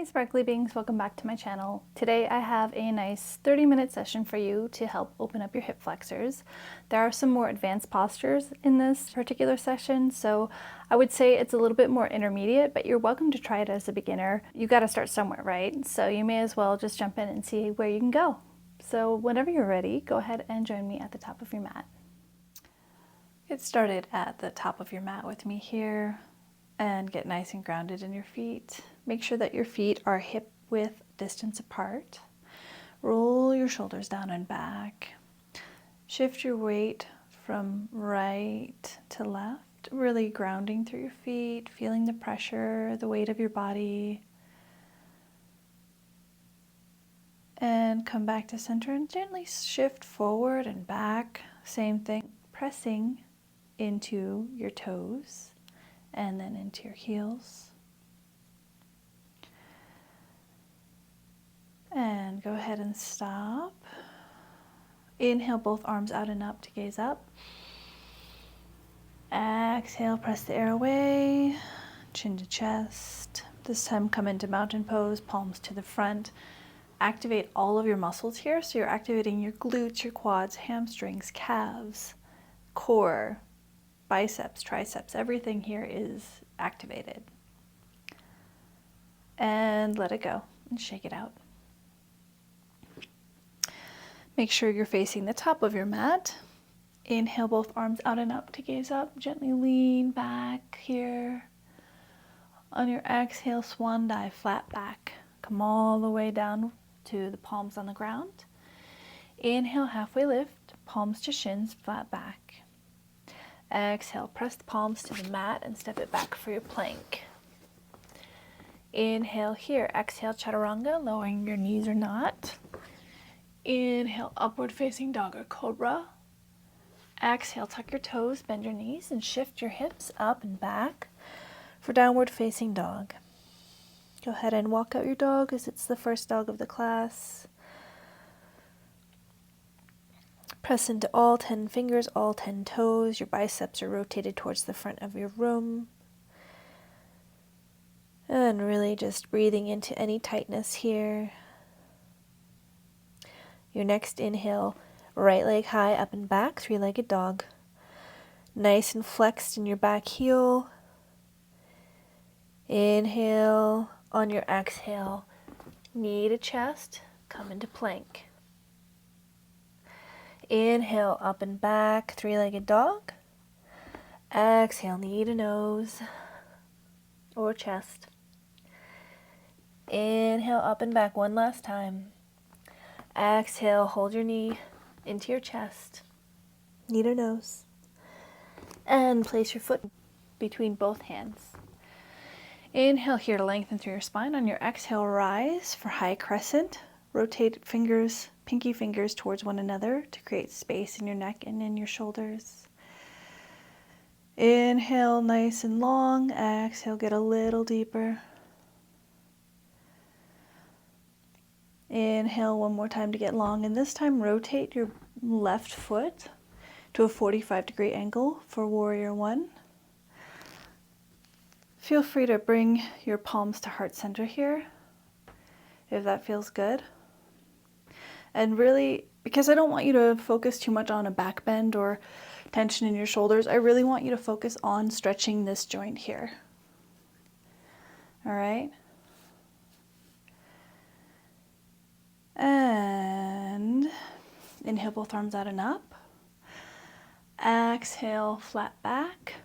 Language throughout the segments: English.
Sparkly Beings, welcome back to my channel. Today I have a nice 30-minute session for you to help open up your hip flexors. There are some more advanced postures in this particular session, so I would say it's a little bit more intermediate, but you're welcome to try it as a beginner. You got to start somewhere, right? So you may as well just jump in and see where you can go. So whenever you're ready, go ahead and join me at the top of your mat. Get started at the top of your mat with me here and get nice and grounded in your feet. Make sure that your feet are hip width distance apart. Roll your shoulders down and back. Shift your weight from right to left, really grounding through your feet, feeling the pressure, the weight of your body. And come back to center and gently shift forward and back. Same thing, pressing into your toes and then into your heels. And go ahead and stop. Inhale, both arms out and up to gaze up. Exhale, press the air away, chin to chest. This time come into mountain pose, palms to the front. Activate all of your muscles here. So you're activating your glutes, your quads, hamstrings, calves, core, biceps, triceps. Everything here is activated. And let it go and shake it out. Make sure you're facing the top of your mat. Inhale, both arms out and up to gaze up. Gently lean back here. On your exhale, swan dive, flat back. Come all the way down to the palms on the ground. Inhale, halfway lift, palms to shins, flat back. Exhale, press the palms to the mat and step it back for your plank. Inhale here, exhale, chaturanga, lowering your knees or not. Inhale, upward facing dog or cobra. Exhale, tuck your toes, bend your knees, and shift your hips up and back for downward facing dog. Go ahead and walk out your dog as it's the first dog of the class. Press into all 10 fingers, all 10 toes. Your biceps are rotated towards the front of your room. And really just breathing into any tightness here. Your next inhale, right leg high, up and back, three-legged dog. Nice and flexed in your back heel. Inhale, on your exhale, knee to chest, come into plank. Inhale, up and back, three-legged dog. Exhale, knee to nose or chest. Inhale, up and back one last time. Exhale, hold your knee into your chest, knee to nose, and place your foot between both hands. Inhale here to lengthen through your spine. On your exhale, rise for high crescent. Rotate fingers, pinky fingers towards one another to create space in your neck and in your shoulders. Inhale, nice and long. Exhale, get a little deeper. Inhale one more time to get long, and this time rotate your left foot to a 45-degree angle for warrior one. Feel free to bring your palms to heart center here, if that feels good. And really, because I don't want you to focus too much on a back bend or tension in your shoulders, I really want you to focus on stretching this joint here. All right? And inhale, both arms out and up. Exhale, flat back.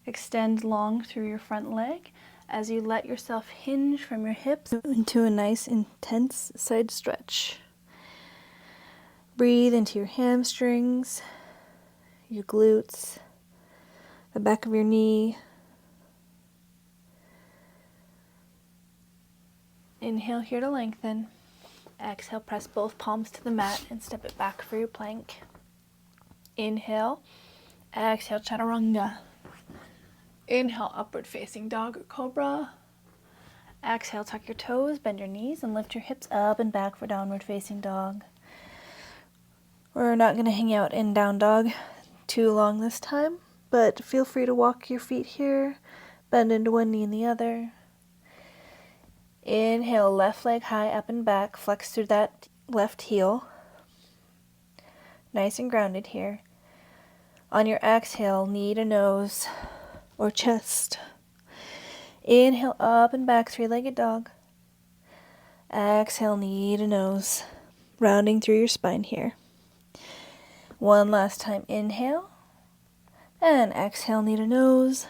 Extend long through your front leg as you let yourself hinge from your hips into a nice intense side stretch. Breathe into your hamstrings, your glutes, the back of your knee. Inhale here to lengthen. Exhale, press both palms to the mat and step it back for your plank. Inhale, exhale, chaturanga. Inhale, upward facing dog or cobra. Exhale, tuck your toes, bend your knees, and lift your hips up and back for downward facing dog. We're not going to hang out in down dog too long this time, but feel free to walk your feet here, bend into one knee and the other. Inhale, left leg high up and back, flex through that left heel. Nice and grounded here. On your exhale, knee to nose or chest. Inhale, up and back, three-legged dog. Exhale, knee to nose, rounding through your spine here. One last time, inhale, and exhale, knee to nose.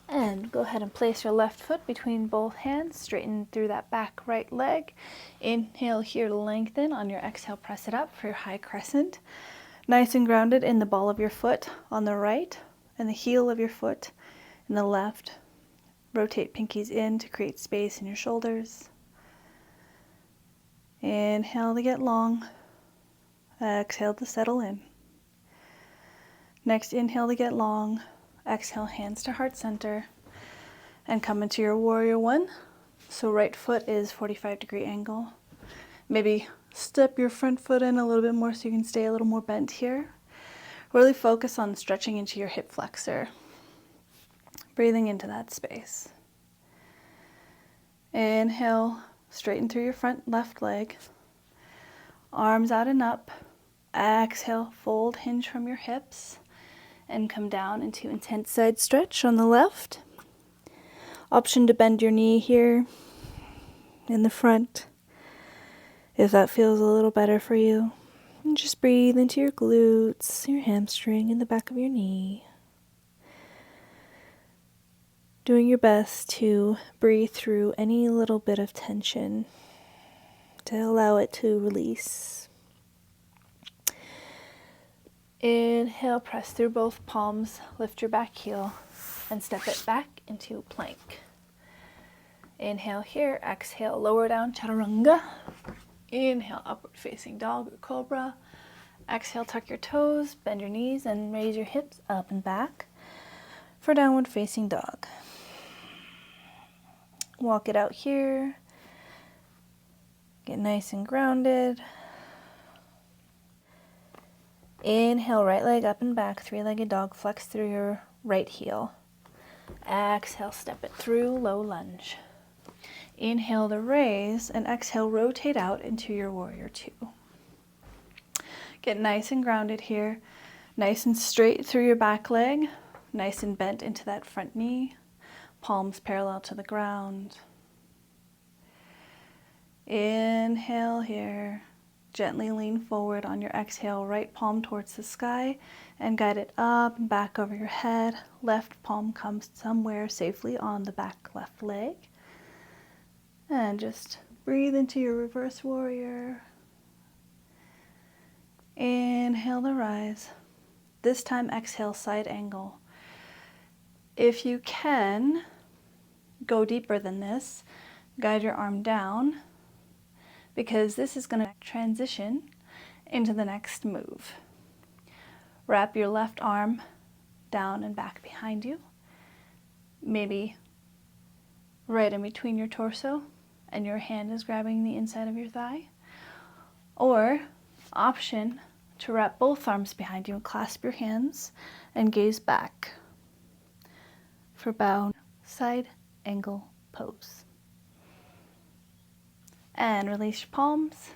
And go ahead and place your left foot between both hands, straighten through that back right leg. Inhale here to lengthen. On your exhale, press it up for your high crescent. Nice and grounded in the ball of your foot on the right and the heel of your foot in the left. Rotate pinkies in to create space in your shoulders. Inhale to get long. Exhale to settle in. Next, inhale to get long. Exhale, hands to heart center. And come into your warrior one. So right foot is 45-degree angle. Maybe step your front foot in a little bit more so you can stay a little more bent here. Really focus on stretching into your hip flexor. Breathing into that space. Inhale, straighten through your front left leg. Arms out and up. Exhale, fold, hinge from your hips. And come down into intense side stretch on the left. Option to bend your knee here in the front, if that feels a little better for you. And just breathe into your glutes, your hamstring, and the back of your knee. Doing your best to breathe through any little bit of tension to allow it to release. Inhale, press through both palms, lift your back heel, and step it back into plank. Inhale here, exhale, lower down, chaturanga. Inhale, upward facing dog or cobra. Exhale, tuck your toes, bend your knees, and raise your hips up and back for downward facing dog. Walk it out here. Get nice and grounded. Inhale, right leg up and back, three-legged dog, flex through your right heel. Exhale, step it through, low lunge. Inhale to raise, and exhale, rotate out into your warrior two. Get nice and grounded here, nice and straight through your back leg, nice and bent into that front knee, palms parallel to the ground. Inhale here. Gently lean forward on your exhale, right palm towards the sky, and guide it up and back over your head. Left palm comes somewhere safely on the back left leg. And just breathe into your reverse warrior. Inhale to rise. This time exhale, side angle. If you can, go deeper than this. Guide your arm down, because this is going to transition into the next move. Wrap your left arm down and back behind you, maybe right in between your torso, and your hand is grabbing the inside of your thigh. Or, option to wrap both arms behind you and clasp your hands and gaze back for bow side angle pose. And release your palms.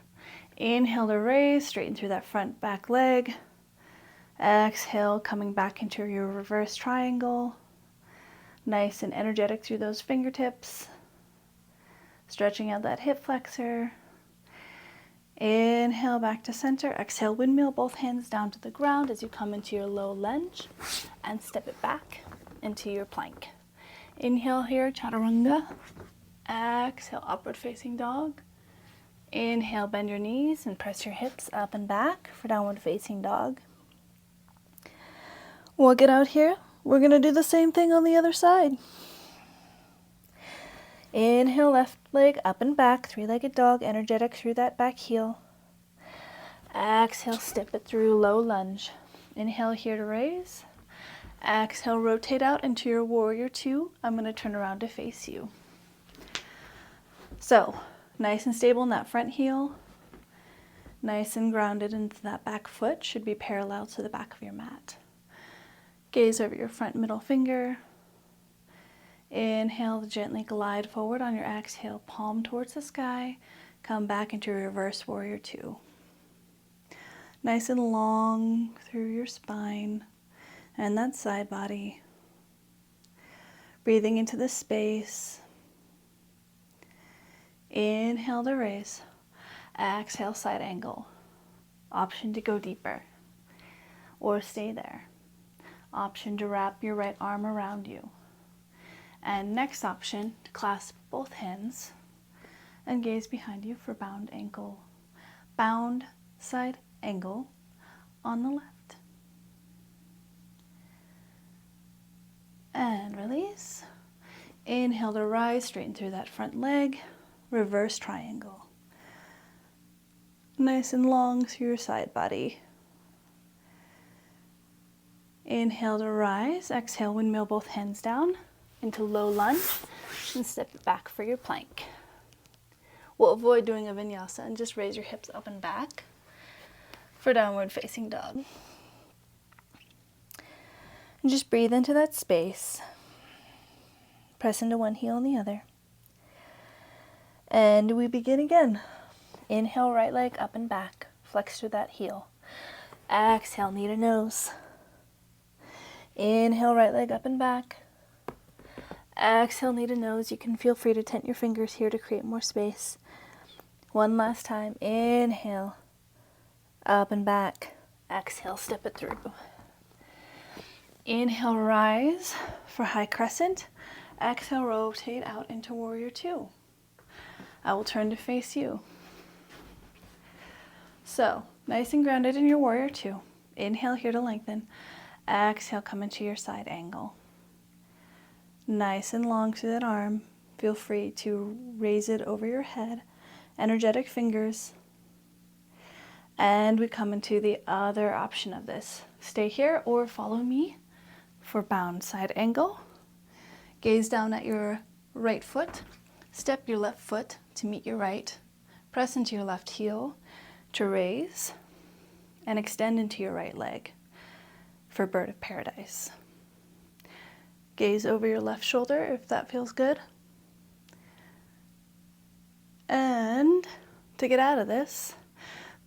Inhale to raise, straighten through that front back leg. Exhale, coming back into your reverse triangle. Nice and energetic through those fingertips. Stretching out that hip flexor. Inhale back to center. Exhale, windmill, both hands down to the ground as you come into your low lunge. And step it back into your plank. Inhale here, chaturanga. Exhale, upward facing dog. Inhale, bend your knees and press your hips up and back for downward facing dog. We'll get out here. We're going to do the same thing on the other side. Inhale, left leg up and back, three-legged dog, energetic through that back heel. Exhale, step it through, low lunge. Inhale here to raise. Exhale, rotate out into your warrior two. I'm going to turn around to face you. So, nice and stable in that front heel. Nice and grounded into that back foot. Should be parallel to the back of your mat. Gaze over your front middle finger. Inhale to gently glide forward on your exhale, palm towards the sky. Come back into reverse warrior two. Nice and long through your spine and that side body. Breathing into the space. Inhale to raise. Exhale, side angle. Option to go deeper or stay there. Option to wrap your right arm around you. And next option, to clasp both hands and gaze behind you for bound ankle. Bound side angle on the left. And release. Inhale to rise, straighten through that front leg. Reverse triangle. Nice and long through your side body. Inhale to rise. Exhale, windmill both hands down into low lunge and step it back for your plank. We'll avoid doing a vinyasa and just raise your hips up and back for downward facing dog. And just breathe into that space. Press into one heel and the other. And we begin again. Inhale, right leg up and back. Flex through that heel. Exhale, knee to nose. Inhale, right leg up and back. Exhale, knee to nose. You can feel free to tent your fingers here to create more space. One last time. Inhale, up and back. Exhale, step it through. Inhale, rise for high crescent. Exhale, rotate out into warrior two. I will turn to face you. So, nice and grounded in your warrior two. Inhale here to lengthen. Exhale, come into your side angle. Nice and long through that arm. Feel free to raise it over your head. Energetic fingers. And we come into the other option of this. Stay here or follow me for bound side angle. Gaze down at your right foot. Step your left foot to meet your right. Press into your left heel to raise and extend into your right leg for bird of paradise. Gaze over your left shoulder if that feels good. And to get out of this,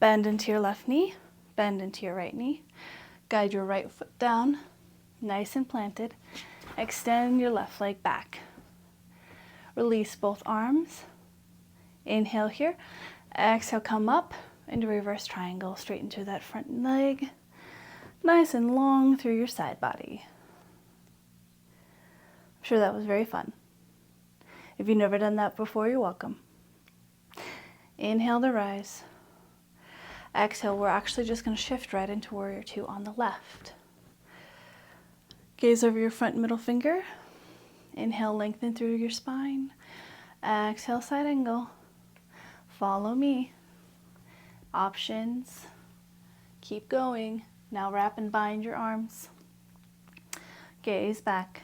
bend into your left knee, bend into your right knee. Guide your right foot down, nice and planted. Extend your left leg back. Release both arms. Inhale here. Exhale, come up into reverse triangle. Straighten through that front leg. Nice and long through your side body. I'm sure that was very fun. If you've never done that before, you're welcome. Inhale to rise. Exhale, we're actually just going to shift right into warrior two on the left. Gaze over your front middle finger. Inhale, lengthen through your spine. Exhale, side angle. Follow me. Options. Keep going. Now wrap and bind your arms. Gaze back.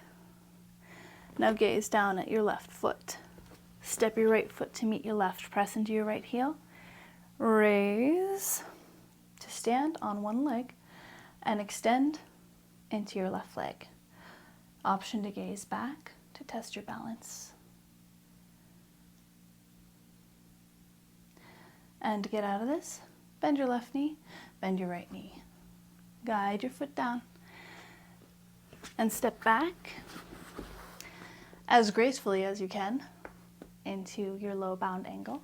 Now gaze down at your left foot. Step your right foot to meet your left. Press into your right heel. Raise to stand on one leg and extend into your left leg. Option to gaze back to test your balance. And to get out of this, bend your left knee, bend your right knee. Guide your foot down and step back as gracefully as you can into your low bound angle.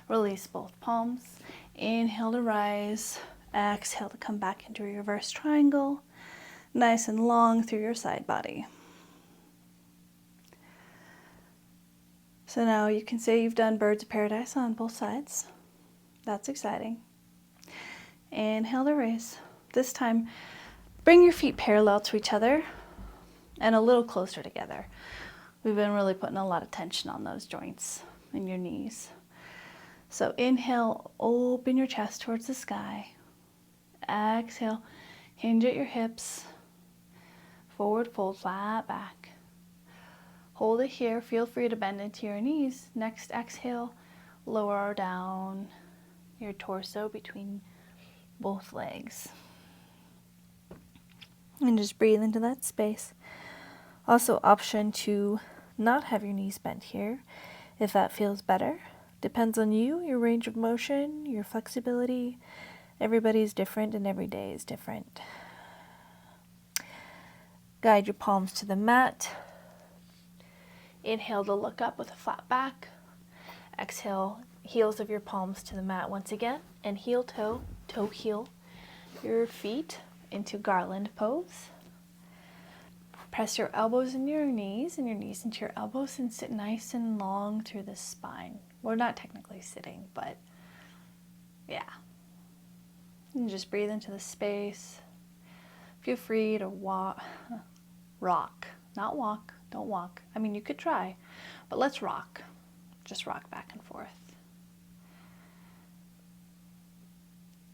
Release both palms. Inhale to rise. Exhale to come back into your reverse triangle. Nice and long through your side body. So now you can say you've done birds of paradise on both sides. That's exciting. Inhale to raise. This time, bring your feet parallel to each other and a little closer together. We've been really putting a lot of tension on those joints in your knees. So inhale, open your chest towards the sky. Exhale, hinge at your hips. Forward fold, flat back. Hold it here. Feel free to bend into your knees. Next exhale, lower down your torso between both legs. And just breathe into that space. Also, option to not have your knees bent here if that feels better. Depends on you, your range of motion, your flexibility. Everybody's different and every day is different. Guide your palms to the mat. Inhale to look up with a flat back. Exhale, heels of your palms to the mat once again, and heel toe, toe heel your feet into garland pose. Press your elbows into your knees and your knees into your elbows and sit nice and long through the spine. We're not technically sitting, but yeah. And just breathe into the space. Feel free to rock, not walk, don't walk. I mean, you could try, but let's rock. Just rock back and forth.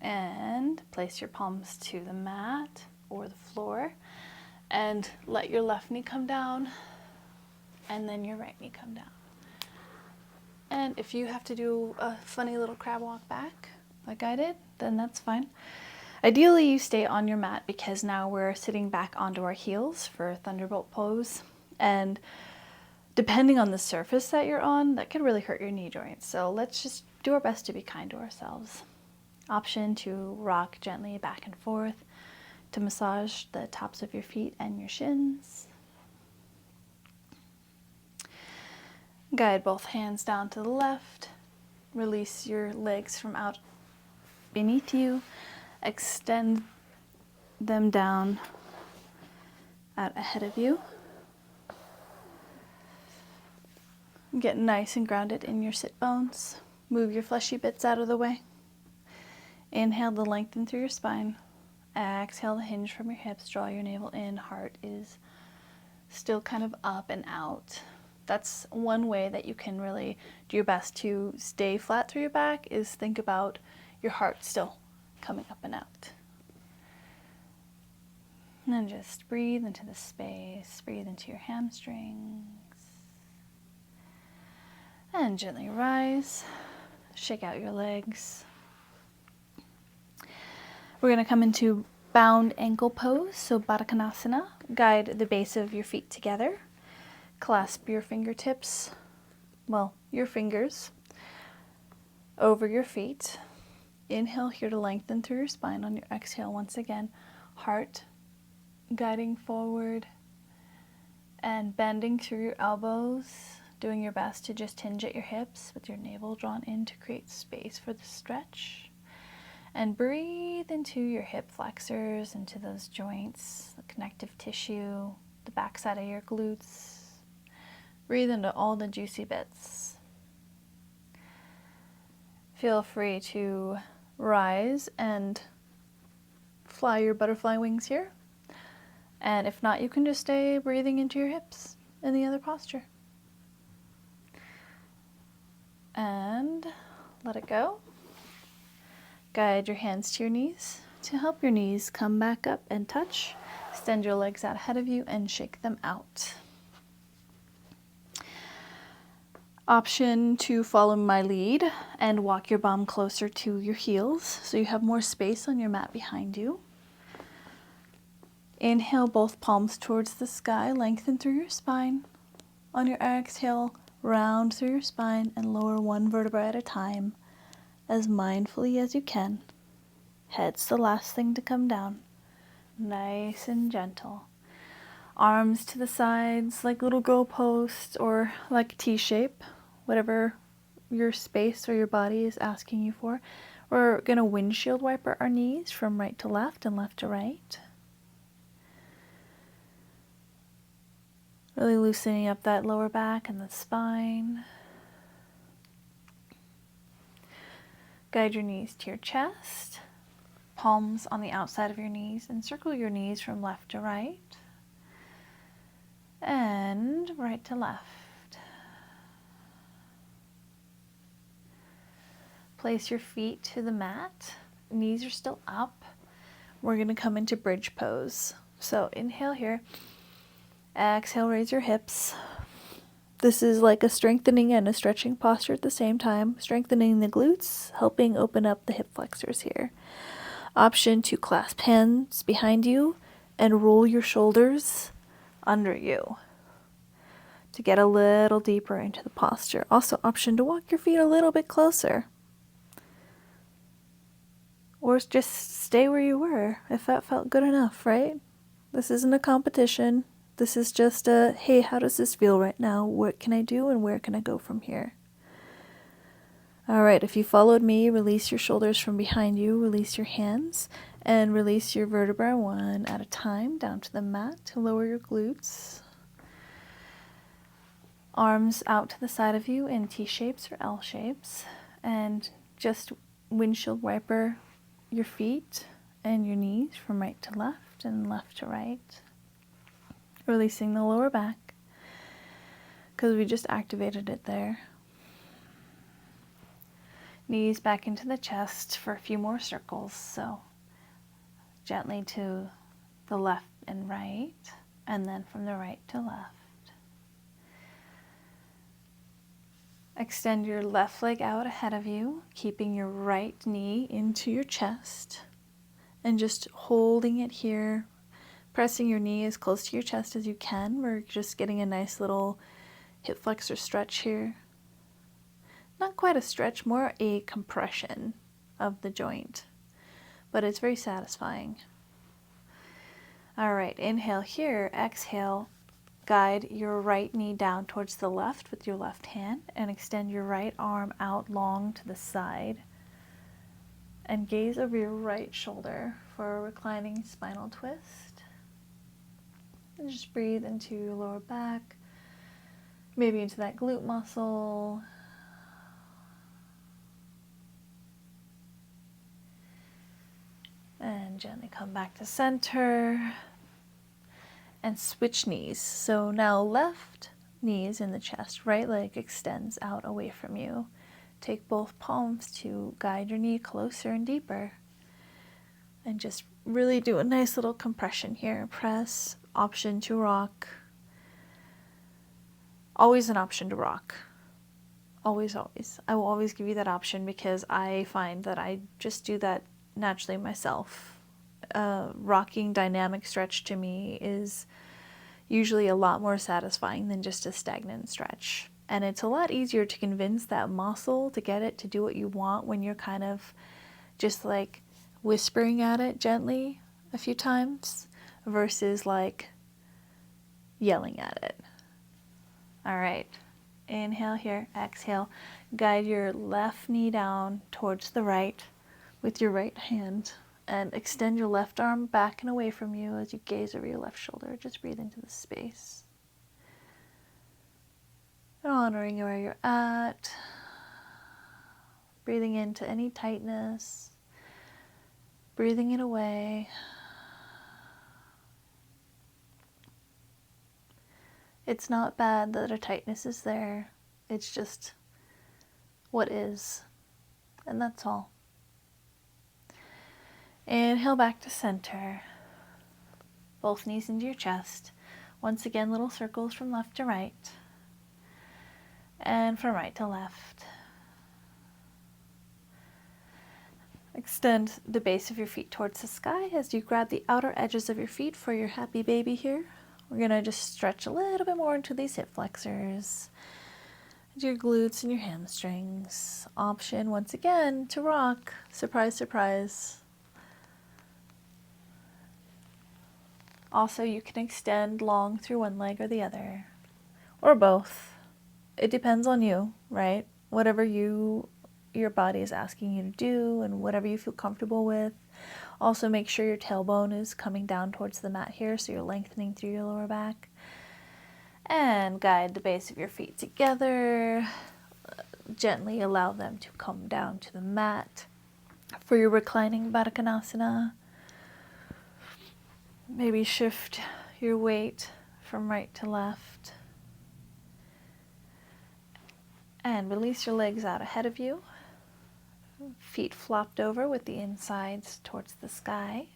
And place your palms to the mat or the floor and let your left knee come down and then your right knee come down. And if you have to do a funny little crab walk back like I did, then that's fine. Ideally, you stay on your mat because now we're sitting back onto our heels for thunderbolt pose. And depending on the surface that you're on, that could really hurt your knee joints. So let's just do our best to be kind to ourselves. Option to rock gently back and forth to massage the tops of your feet and your shins. Guide both hands down to the left. Release your legs from out beneath you. Extend them down out ahead of you. Get nice and grounded in your sit bones. Move your fleshy bits out of the way. Inhale to lengthen through your spine. Exhale to hinge from your hips. Draw your navel in. Heart is still kind of up and out. That's one way that you can really do your best to stay flat through your back, is think about your heart still coming up and out. And then just breathe into the space. Breathe into your hamstrings. And gently rise. Shake out your legs. We're going to come into bound ankle pose, so Baddha Konasana. Guide the base of your feet together. Clasp your fingertips, your fingers, over your feet. Inhale here to lengthen through your spine. On your exhale, once again, heart guiding forward and bending through your elbows, doing your best to just hinge at your hips with your navel drawn in to create space for the stretch. And breathe into your hip flexors, into those joints, the connective tissue, the backside of your glutes. Breathe into all the juicy bits. Feel free to rise and fly your butterfly wings here. And if not, you can just stay breathing into your hips in the other posture. And let it go. Guide your hands to your knees to help your knees come back up and touch. Extend your legs out ahead of you and shake them out. Option to follow my lead and walk your bum closer to your heels so you have more space on your mat behind you. Inhale both palms towards the sky, lengthen through your spine. On your exhale, round through your spine and lower one vertebra at a time as mindfully as you can. Head's the last thing to come down. Nice and gentle. Arms to the sides like little goalposts or like a T-shape, whatever your space or your body is asking you for. We're going to windshield wiper our knees from right to left and left to right. Really loosening up that lower back and the spine. Guide your knees to your chest. Palms on the outside of your knees and circle your knees from left to right. And right to left. Place your feet to the mat. Knees are still up. We're going to come into bridge pose. So inhale here. Exhale, raise your hips. This is like a strengthening and a stretching posture at the same time. Strengthening the glutes, helping open up the hip flexors here. Option to clasp hands behind you and roll your shoulders under you to get a little deeper into the posture. Also, option to walk your feet a little bit closer. Or just stay where you were if that felt good enough, right? This isn't a competition. This is just a, hey, how does this feel right now? What can I do and where can I go from here? All right, if you followed me, release your shoulders from behind you, release your hands, and release your vertebra one at a time down to the mat to lower your glutes. Arms out to the side of you in T shapes or L shapes, and just windshield wiper your feet and your knees from right to left and left to right. Releasing the lower back because we just activated it there. Knees back into the chest for a few more circles, so gently to the left and right, and then from the right to left. Extend your left leg out ahead of you, keeping your right knee into your chest, and just holding it here, pressing your knee as close to your chest as you can. We're just getting a nice little hip flexor stretch here. Not quite a stretch, more a compression of the joint, but it's very satisfying. All right, inhale here, exhale, guide your right knee down towards the left with your left hand and extend your right arm out long to the side and gaze over your right shoulder for a reclining spinal twist. And just breathe into your lower back, maybe into that glute muscle. And gently come back to center and switch knees. So now left knee is in the chest, right leg extends out away from you. Take both palms to guide your knee closer and deeper. And just really do a nice little compression here. Press, option to rock. Always an option to rock. Always, always. I will always give you that option because I find that I just do that naturally myself. Rocking dynamic stretch to me is usually a lot more satisfying than just a stagnant stretch. And it's a lot easier to convince that muscle to get it to do what you want when you're kind of just like whispering at it gently a few times versus like yelling at it. All right, inhale here, exhale. Guide your left knee down towards the right with your right hand and extend your left arm back and away from you as you gaze over your left shoulder. Just breathe into the space. Honoring where you're at. Breathing into any tightness. Breathing it away. It's not bad that a tightness is there. It's just what is. And that's all. Inhale back to center. Both knees into your chest. Once again, little circles from left to right. And from right to left. Extend the base of your feet towards the sky as you grab the outer edges of your feet for your happy baby here. We're going to just stretch a little bit more into these hip flexors, your glutes and your hamstrings. Option, once again, to rock. Surprise, surprise. Also, you can extend long through one leg or the other, or both. It depends on you, right? Whatever your body is asking you to do and whatever you feel comfortable with. Also, make sure your tailbone is coming down towards the mat here, so you're lengthening through your lower back. And guide the base of your feet together. Gently allow them to come down to the mat for your reclining Baddha Konasana. Maybe shift your weight from right to left. And release your legs out ahead of you. Feet flopped over with the insides towards the sky.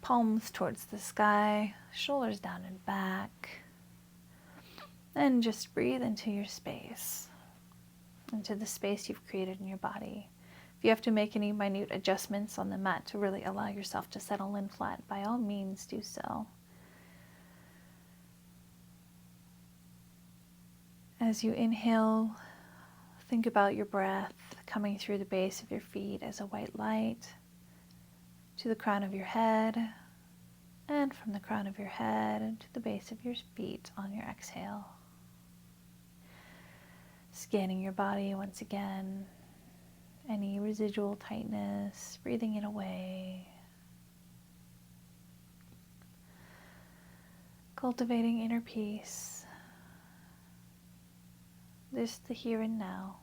Palms towards the sky. Shoulders down and back. And just breathe into your space. Into the space you've created in your body. If you have to make any minute adjustments on the mat to really allow yourself to settle in flat, by all means do so. As you inhale, think about your breath coming through the base of your feet as a white light to the crown of your head, and from the crown of your head to the base of your feet on your exhale. Scanning your body once again, any residual tightness, breathing it away. Cultivating inner peace. Just the here and now.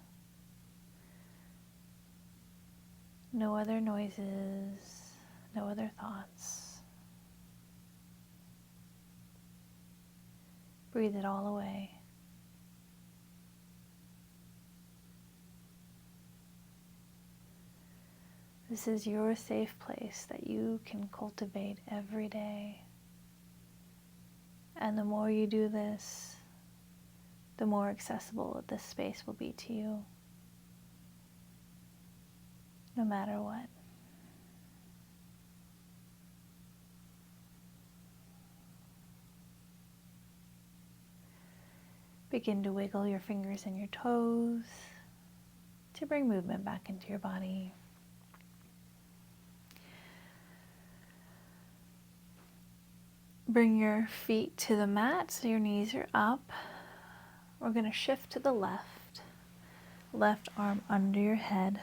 No other noises, no other thoughts. Breathe it all away. This is your safe place that you can cultivate every day. And the more you do this, the more accessible this space will be to you, no matter what. Begin to wiggle your fingers and your toes to bring movement back into your body. Bring your feet to the mat so your knees are up. We're going to shift to the left. Left arm under your head.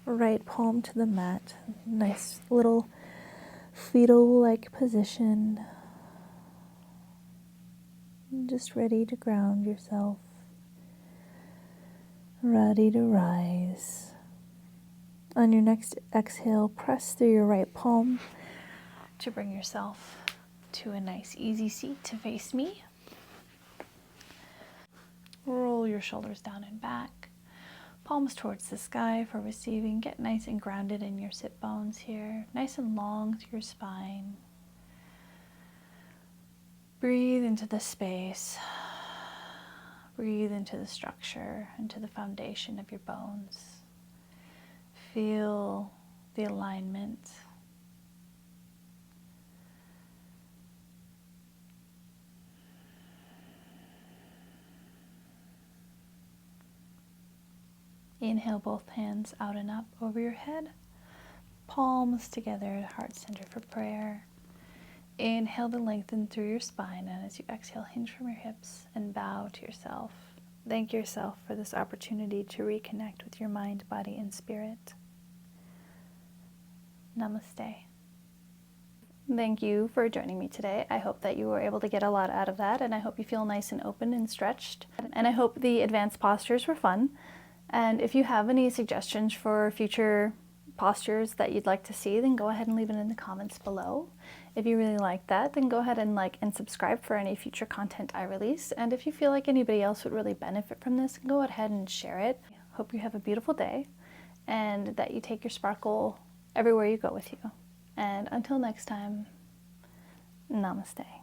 Right palm to the mat. Nice little fetal-like position. Just ready to ground yourself. Ready to rise. On your next exhale, press through your right palm to bring yourself to a nice easy seat to face me. Roll your shoulders down and back. Palms towards the sky for receiving. Get nice and grounded in your sit bones here. Nice and long through your spine. Breathe into the space. Breathe into the structure, into the foundation of your bones. Feel the alignment. Inhale both hands out and up over your head. Palms together, heart center for prayer. Inhale to lengthen through your spine, and as you exhale, hinge from your hips and bow to yourself. Thank yourself for this opportunity to reconnect with your mind, body, and spirit. Namaste. Thank you for joining me today. I hope that you were able to get a lot out of that, and I hope you feel nice and open and stretched. And I hope the advanced postures were fun. And if you have any suggestions for future postures that you'd like to see, then go ahead and leave it in the comments below. If you really like that, then go ahead and like and subscribe for any future content I release. And if you feel like anybody else would really benefit from this, go ahead and share it. Hope you have a beautiful day and that you take your sparkle everywhere you go with you. And until next time, namaste.